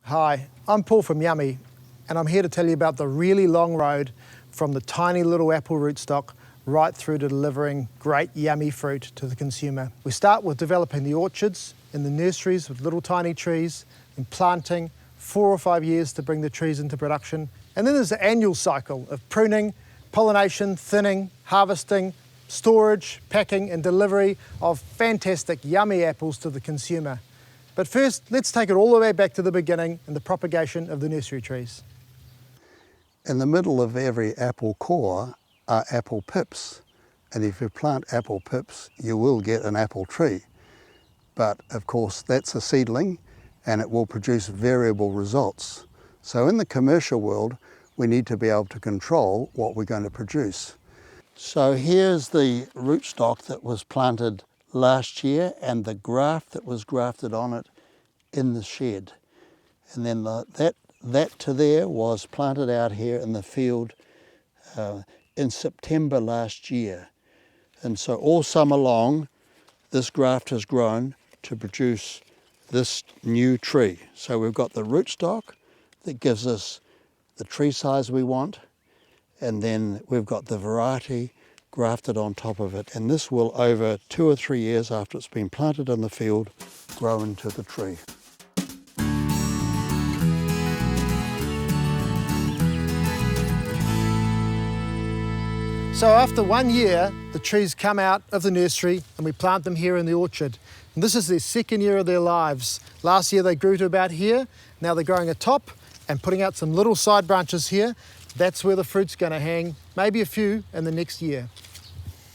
Hi, I'm Paul from Yummy, and I'm here to tell you about the really long road from the tiny little apple rootstock right through to delivering great yummy fruit to the consumer. We start with developing the orchards in the nurseries with little tiny trees and planting 4 or 5 years to bring the trees into production. And then there's the annual cycle of pruning, pollination, thinning, harvesting, storage, packing and delivery of fantastic yummy apples to the consumer. But first, let's take it all the way back to the beginning and the propagation of the nursery trees. In the middle of every apple core are apple pips, and if you plant apple pips you will get an apple tree. But of course that's a seedling and it will produce variable results. So in the commercial world we need to be able to control what we're going to produce. So here's the rootstock that was planted last year and the graft that was grafted on it in the shed. And then that to there was planted out here in the field in September last year. And so all summer long this graft has grown to produce this new tree. So we've got the rootstock that gives us the tree size we want, and then we've got the variety grafted on top of it, and this will, over 2 or 3 years after it's been planted in the field, grow into the tree. So after 1 year, the trees come out of the nursery and we plant them here in the orchard. And this is their second year of their lives. Last year they grew to about here. Now they're growing atop and putting out some little side branches here. That's where the fruit's going to hang, maybe a few in the next year.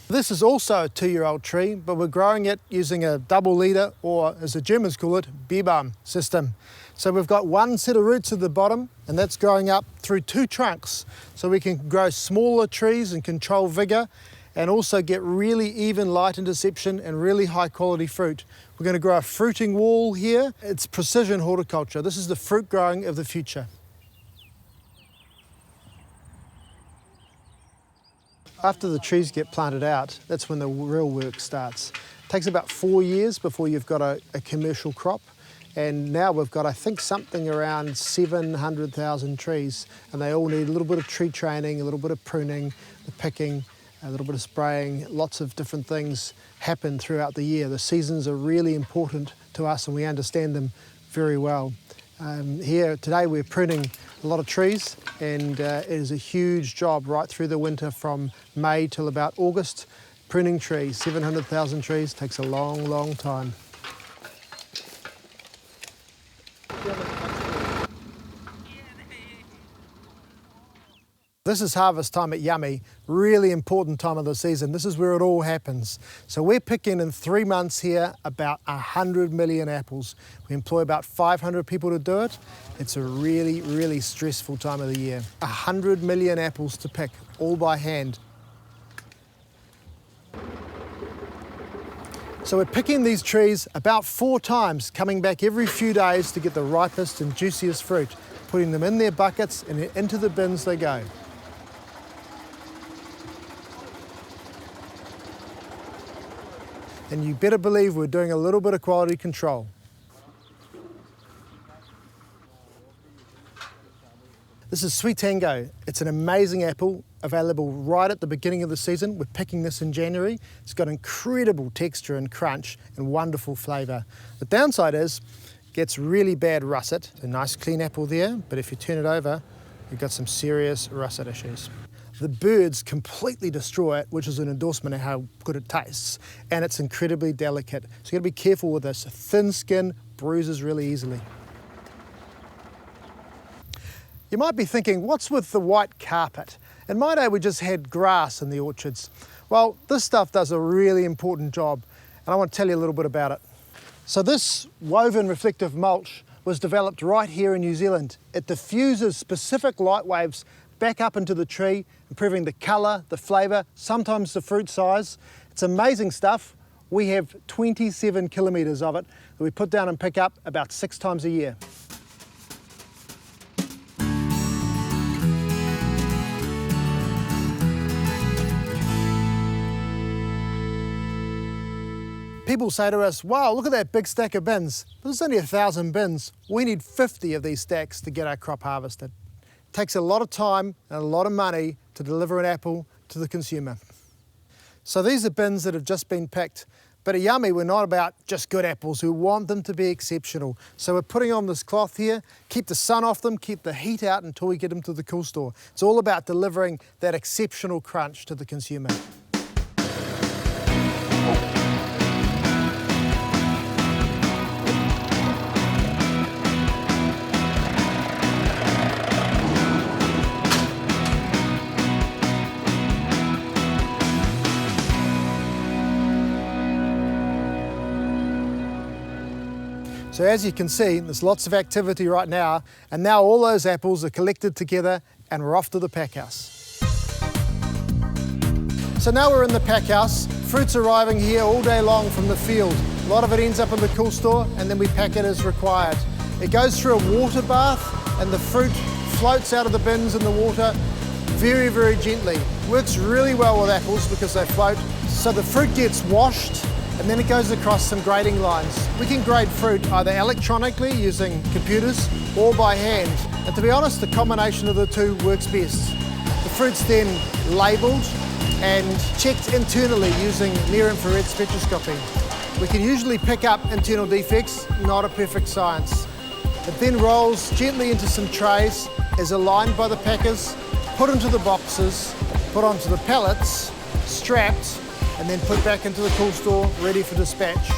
This is also a 2-year-old tree, but we're growing it using a double leader, or as the Germans call it, Biebbaum system. So we've got one set of roots at the bottom, and that's growing up through 2 trunks. So we can grow smaller trees and control vigor, and also get really even light interception and really high quality fruit. We're going to grow a fruiting wall here. It's precision horticulture. This is the fruit growing of the future. After the trees get planted out, that's when the real work starts. It takes about 4 years before you've got a commercial crop. And now we've got, I think, something around 700,000 trees, and they all need a little bit of tree training, a little bit of pruning, the picking, a little bit of spraying. Lots of different things happen throughout the year. The seasons are really important to us and we understand them very well. Here today we're pruning a lot of trees, and it is a huge job right through the winter from May till about August. Pruning trees, 700,000 trees, takes a long, long time. This is harvest time at Yummy, really important time of the season. This is where it all happens. So we're picking in 3 months here about 100 million apples. We employ about 500 people to do it. It's a really, really stressful time of the year. 100 million apples to pick, all by hand. So we're picking these trees about 4 times, coming back every few days to get the ripest and juiciest fruit, putting them in their buckets and into the bins they go. And you better believe we're doing a little bit of quality control. This is Sweet Tango. It's an amazing apple, available right at the beginning of the season. We're picking this in January. It's got incredible texture and crunch and wonderful flavour. The downside is it gets really bad russet. A nice clean apple there, but if you turn it over, you've got some serious russet issues. The birds completely destroy it, which is an endorsement of how good it tastes, and it's incredibly delicate. So you've got to be careful with this. Thin skin bruises really easily. You might be thinking, what's with the white carpet? In my day, we just had grass in the orchards. Well, this stuff does a really important job, and I want to tell you a little bit about it. So this woven reflective mulch was developed right here in New Zealand. It diffuses specific light waves back up into the tree, improving the colour, the flavour, sometimes the fruit size. It's amazing stuff. We have 27 kilometres of it that we put down and pick up about 6 times a year. People say to us, wow, look at that big stack of bins. But there's only 1,000 bins. We need 50 of these stacks to get our crop harvested. It takes a lot of time and a lot of money to deliver an apple to the consumer. So these are bins that have just been picked. But at Yummy, we're not about just good apples. We want them to be exceptional. So we're putting on this cloth here, keep the sun off them, keep the heat out until we get them to the cool store. It's all about delivering that exceptional crunch to the consumer. So as you can see, there's lots of activity right now, and now all those apples are collected together and we're off to the pack house. So now we're in the pack house. Fruit's arriving here all day long from the field. A lot of it ends up in the cool store and then we pack it as required. It goes through a water bath and the fruit floats out of the bins in the water very, very gently. Works really well with apples because they float. So the fruit gets washed and then it goes across some grading lines. We can grade fruit either electronically using computers or by hand. And to be honest, the combination of the two works best. The fruit's then labelled and checked internally using near-infrared spectroscopy. We can usually pick up internal defects, not a perfect science. It then rolls gently into some trays, is aligned by the packers, put into the boxes, put onto the pallets, strapped, and then put back into the cool store, ready for dispatch.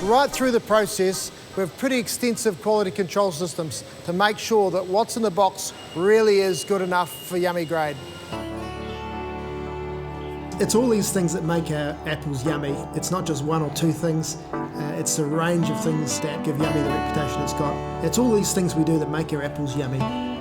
Right through the process, we have pretty extensive quality control systems to make sure that what's in the box really is good enough for Yummy grade. It's all these things that make our apples yummy. It's not just one or two things, it's a range of things that give Yummy the reputation it's got. It's all these things we do that make our apples yummy.